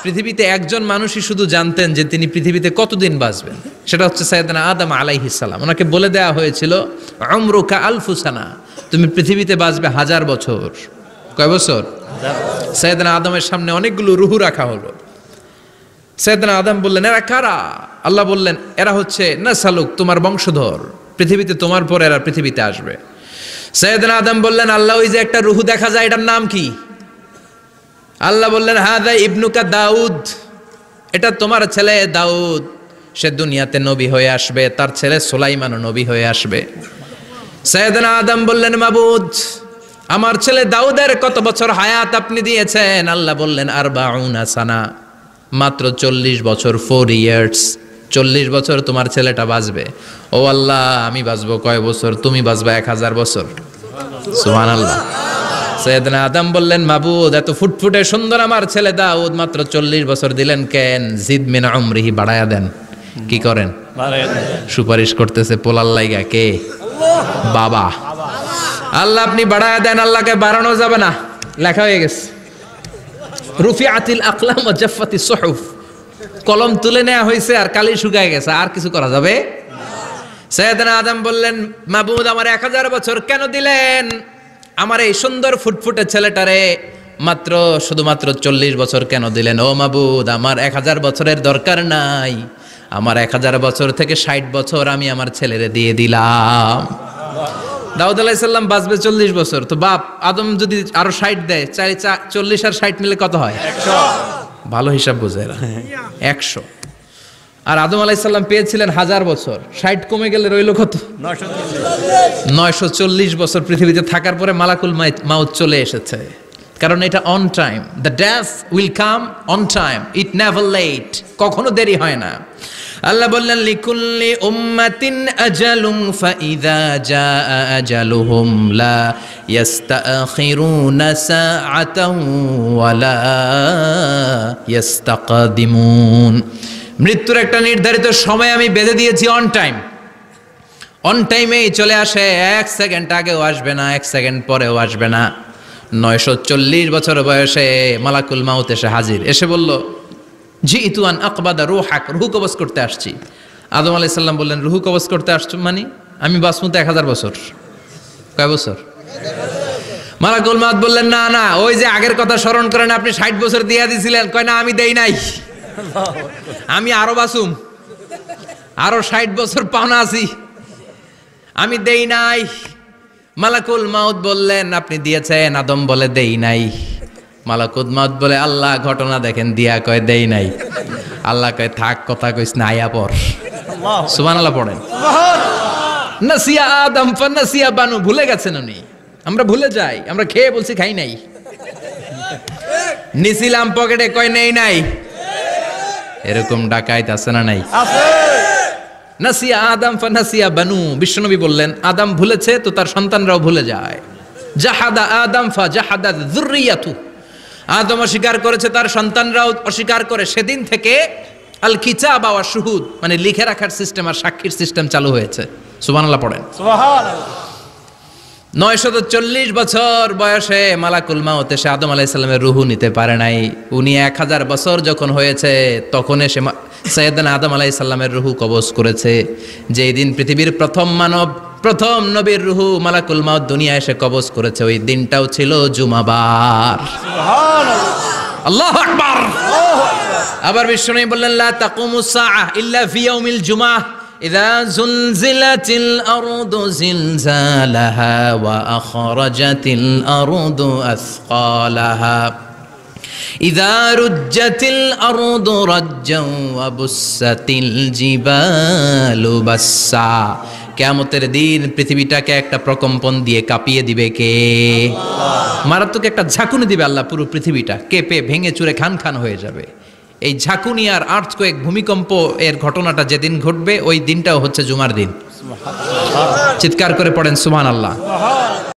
পৃথিবীতে একজন মানুষই শুধু জানতেন যে তিনি পৃথিবীতে কতদিন বাঁচবেন, সেটা হচ্ছে সাইয়েদনা আদম আলাইহিস সালাম। ওনাকে বলে দেওয়া হয়েছিল উমরুকা আলফু সানা, তুমি পৃথিবীতে বাঁচবে 1000 বছর। কয় বছর? সাইয়েদনা আদমের সামনে অনেকগুলো রুহু রাখা হলো। সাইয়েদনা আদম বললেন, এরা কারা? আল্লাহ বললেন, এরা হচ্ছে নাসালুক, তোমার বংশধর, পৃথিবীতে তোমার পর এরা পৃথিবীতে আসবে। সাইয়েদনা আদম বললেন, আল্লাহ ওই যে একটা রুহু দেখা যায়, এটার নাম কি? আল্লাহ বললেন, হাদা ইবনুকা দাউদ, এটা তোমার ছেলে দাউদ, সে দুনিয়াতে নবী হয়ে আসবে, তার ছেলে সুলাইমানও নবী হয়ে আসবে। সাইয়েদনা আদম বললেন, মাবুদ, আমার ছেলে দাউদের কত বছর হায়াত আপনি দিয়েছেন? আল্লাহ বললেন, 40 সানা, মাত্র 40 বছর, 4 ইয়ার্স, 40 বছর তোমার ছেলেটা বাঁচবে। ও আল্লাহ, আমি বাঁচবো কয় বছর? তুমি বাঁচবা 1000 বছর। সুবহানাল্লাহ। সাইয়েদনা আদম বললেন, মাবুদ, এত ফুটফুটে সুন্দর আমার ছেলে দাউদ, মাত্র 40 বছর দিলেন কেন? জিদ মিন উমরিহি, বাড়ায়া দেন। কি করেন? সুপারিশ করতেছে পোলার লাইগা। কে? বাবা। আল্লাহ আপনি বাড়ায়া দেন। আল্লাহকে বাড়ানো যাবে না, লেখা হয়ে গেছে। রুফিআতিল আকলাম ওয়া জাফফাতিস সুহুফ, কলম তুলে নেওয়া হয়েছে আর কালি শুকায় গেছে, আর কিছু করা যাবে? সাইয়েদনা আদম বললেন, মাবুদ, আমার 1000 বছর কেন দিলেন? আমার এই সুন্দর ফুটফুটে ছেলেটারে মাত্র শুধুমাত্র 40 বছর কেন দিলেন? ও মাবুদ, আমার 1000 বছরের দরকার নাই, আমার 1000 বছর থেকে 60 বছর আমি আমার ছেলেরে দিয়ে দিলাম। দাউদ আলাইহিস সালাম বাঁচবে 40 বছর, তো বাপ আদম যদি আরো 60 দেয়, 40 আর 60 মিলে কত হয়? 100। ভালো হিসাব বোঝে এরা, 100। আর আদম আলাইহিস সালাম পেয়েছিলেন 1000 বছর, 60 কমে গেলে রইল কত? 940 বছর পৃথিবীতে থাকার পরে মালাকুল মাউত চলে এসেছে। কারণ এটা on time, the death will come on time, it never late, কখনো দেরি হয় না। আল্লাহ বললেন, লিকুল্লি উম্মাতিন আজালুম ফাইযা জাআ আজালুহুম লা ইস্তাখিরুনা সাআতাও ওয়া লা ইস্তাকদিমুন। মৃত্যুর একটা নির্ধারিত সময় আমি বেঁধে দিয়েছি, অন টাইম, অন টাইমেই চলে আসে, 1 সেকেন্ড আগেও আসবে না, 1 সেকেন্ড পরেও আসবে না। 940 বছর বয়সে মালাকুল মাউত এসে হাজির, এসে বলল, জিতু আন আকবাদা রূহাক, রূহ কবজ করতে আসছি। আদম আলাইহিস সালাম বললেন, রূহ কবজ করতে আসছো মানে? আমি বাঁচবো তো 1000 বছর। কয় বছর? মালাকুল মাউত বললেন, না না, ওই যে আগের কথা স্মরণ করেন, আপনি 60 বছর দিয়া দিছিলেন। কয় না, আমি দেই নাই, আমি আরো বাঁচুম, আরো 60 বছর পাওনা আছি, আমি দেই নাই। মালাকুল মাউত বললেন, আপনি দিয়েছেন। আদম বলে, দেই নাই। মালাকুল মাউত বলে, আল্লাহ ঘটনা দেখেন, দিয়া কয় দেই নাই। আল্লাহ কয়, থাক, কথা কইস না, আয়া পর। সুবহানাল্লাহ পড়েন। নাসিয়া আদম ফানাসিয়া বানু, ভুলে গেছেন উনি। আমরা ভুলে যাই, আমরা খেয়ে বলছি খাই নাই, নিছিলাম পকেটে, কয় নেই নাই। এরকম ডাকাইত আছে না নাই? নাসিয়া আদম ফানাসিয়া বানু, বিশ্বনবী বললেন, আদম ভুলেছে তো তার সন্তানরাও ভুলে যায়। জাহাদা আদম ফাজাহাদা যুররিয়াতু, আদম অস্বীকার করেছে, তার সন্তানরাও অস্বীকার করে। সেদিন থেকে আল কিতাব ওয়া শুহুদ, মানে লিখে রাখার সিস্টেম আর সাক্ষীর সিস্টেম চালু হয়েছে। সুবহানাল্লাহ পড়েন। সুবহানাল্লাহ। 940 বছর বয়সে মালাকুল মাউত এসে আদম আলাইহিস সালামের রূহ নিতে পারে নাই। উনি 1000 বছর যখন হয়েছে তখন এসে সাইয়েদনা আদম আলাইহিস সালামের রূহ কবজ করেছে। যেই দিন পৃথিবীর প্রথম মানব, প্রথম নবীর রূহ মালাকুল মাউত দুনিয়া এসে কবজ করেছে, ওই দিনটাও ছিল জুমাবার। সুবহানাল্লাহ, আল্লাহু আকবার। আবার বিশ্বনবী বললেন, লা তাকুমুস সাআহ ইল্লা ফি ইয়াউমিল জুমআহ ইযা যুলজিলাতিল আরদু জিলজালাহা ওয়া আখরাজাতিল আরদু আসকালাহা ইযা রুজ্জাতিল আরদু রাজ্জাও ওয়া বুসাতিল জিবালু বাসসা। কিয়ামতের দিন পৃথিবীটাকে একটা প্রকম্পন দিয়ে কাঁপিয়ে দিবে কে? মারাত্মক একটা ঝাঁকুনি দিবে আল্লাহ, পুরো পৃথিবীটা কেঁপে ভেঙে চুরে খান খান হয়ে যাবে। এই ঝাঁকুনি আর আর্থকোয়েক, ভূমিকম্প এর ঘটনাটা যেদিন ঘটবে ওই দিনটাও হচ্ছে জুমার দিন। চিৎকার করে পড়েন সুবহানাল্লাহ।